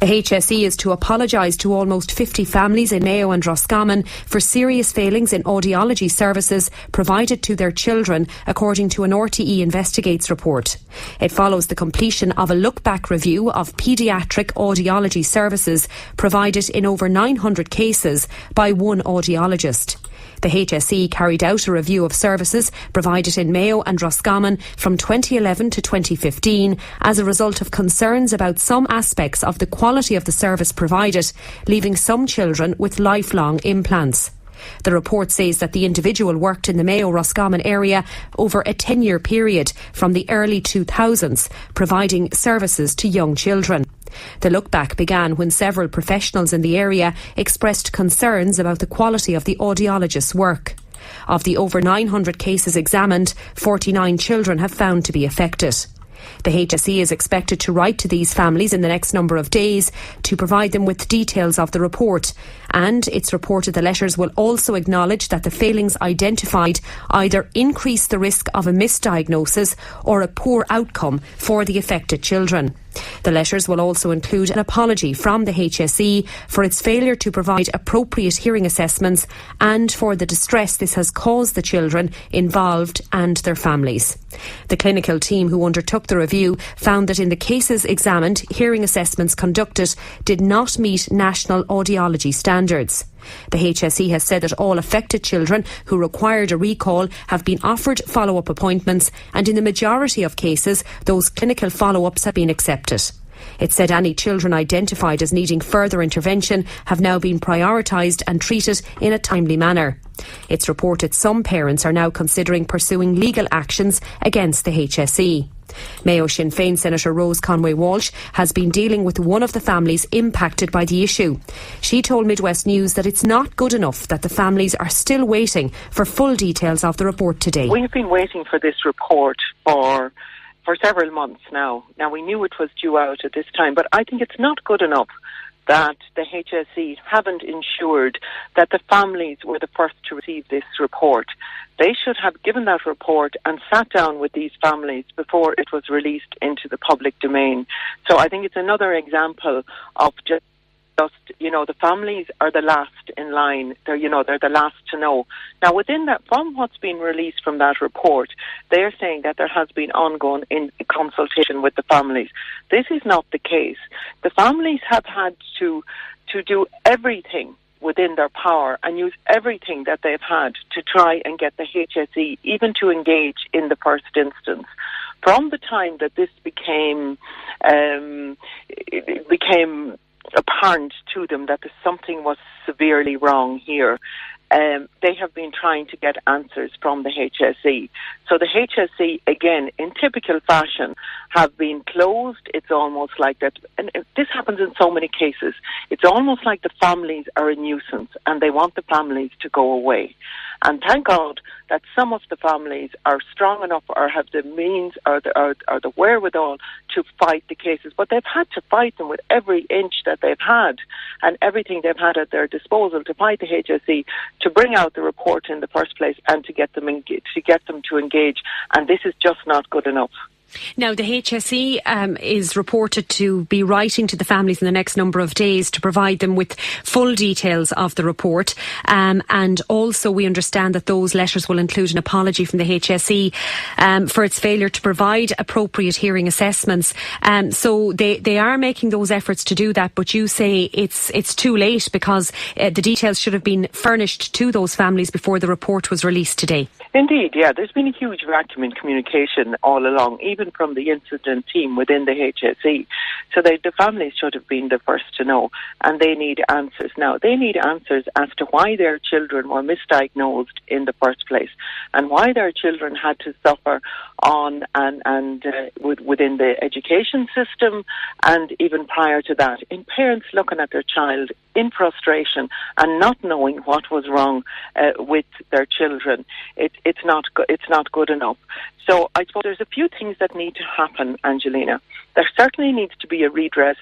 The HSE is to apologise to almost 50 families in Mayo and Roscommon for serious failings in audiology services provided to their children, according to an RTE Investigates report. It follows the completion of a look-back review of paediatric audiology services provided in over 900 cases by one audiologist. The HSE carried out a review of services provided in Mayo and Roscommon from 2011 to 2015 as a result of concerns about some aspects of the quality of the service provided, leaving some children with lifelong implants. The report says that the individual worked in the Mayo-Roscommon area over a 10-year period from the early 2000s, providing services to young children. The look-back began when several professionals in the area expressed concerns about the quality of the audiologist's work. Of the over 900 cases examined, 49 children have found to be affected. The HSE is expected to write to these families in the next number of days to provide them with details of the report, and it's reported the letters will also acknowledge that the failings identified either increase the risk of a misdiagnosis or a poor outcome for the affected children. The letters will also include an apology from the HSE for its failure to provide appropriate hearing assessments and for the distress this has caused the children involved and their families. The clinical team who undertook the review found that in the cases examined, hearing assessments conducted did not meet national audiology standards. The HSE has said that all affected children who required a recall have been offered follow-up appointments, and in the majority of cases, those clinical follow-ups have been accepted. It said any children identified as needing further intervention have now been prioritised and treated in a timely manner. It's reported some parents are now considering pursuing legal actions against the HSE. Mayo Sinn Féin Senator Rose Conway-Walsh has been dealing with one of the families impacted by the issue. She told Midwest News that it's not good enough that the families are still waiting for full details of the report today. We've been waiting for this report for several months now. Now, we knew it was due out at this time, but I think it's not good enough that the HSE haven't ensured that the families were the first to receive this report. They should have given that report and sat down with these families before it was released into the public domain. So I think it's another example of just the families are the last in line. They're the last to know. Now, within that, from what's been released from that report, they're saying that there has been ongoing consultation with the families. This is not the case. The families have had to do everything within their power and use everything that they've had to try and get the HSE even to engage in the first instance. From the time that this became apparent to them that something was severely wrong here, they have been trying to get answers from the HSE. So the HSE, again, in typical fashion, have been closed. It's almost like that, and this happens in so many cases, it's almost like the families are a nuisance and they want the families to go away. And thank God that some of the families are strong enough or have the means or the wherewithal to fight the cases. But they've had to fight them with every inch that they've had and everything they've had at their disposal to fight the HSE, to bring out the report in the first place and to get them to engage. And this is just not good enough. Now, the HSE is reported to be writing to the families in the next number of days to provide them with full details of the report. And also we understand that those letters will include an apology from the HSE for its failure to provide appropriate hearing assessments. So they are making those efforts to do that, but you say it's too late because the details should have been furnished to those families before the report was released today. Indeed, yeah. There's been a huge vacuum in communication all along, even from the incident team within the HSE. So the families should have been the first to know, and they need answers now. They need answers as to why their children were misdiagnosed in the first place and why their children had to suffer on and within the education system and even prior to that, in parents looking at their child in frustration and not knowing what was wrong with their children. It's not good enough. So I suppose there's a few things that need to happen, Angelina. There certainly needs to be a redress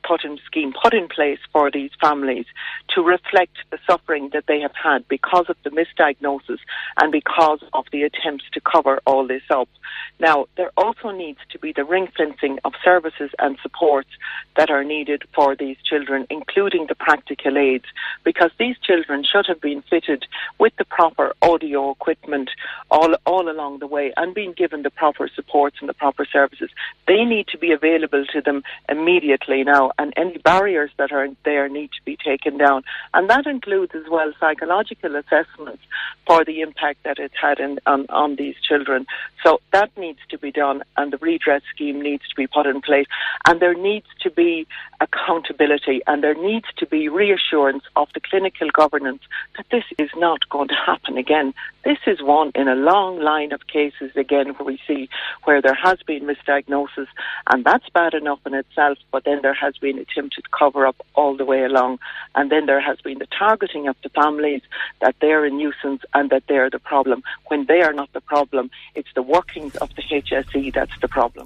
put in place for these families to reflect the suffering that they have had because of the misdiagnosis and because of the attempts to cover all this up. Now, there also needs to be the ring fencing of services and supports that are needed for these children, including the practical aids, because these children should have been fitted with the proper audio equipment all along the way and being given the proper supports and the proper services. They need to be available to them immediately now, and any barriers that are there need to be taken down. And that includes as well psychological assessments for the impact that it's had on these children. So that needs to be done, and the redress scheme needs to be put in place. And there needs to be accountability, and there needs to be reassurance of the clinical governance that this is not going to happen again. This is one in a long line of cases again where we see where there has been misdiagnosis, and that's bad enough in itself, but then there has been attempted cover-up all the way along, and then there has been the targeting of the families that they're a nuisance and that they're the problem, when they are not the problem. It's the workings of the HSE that's the problem.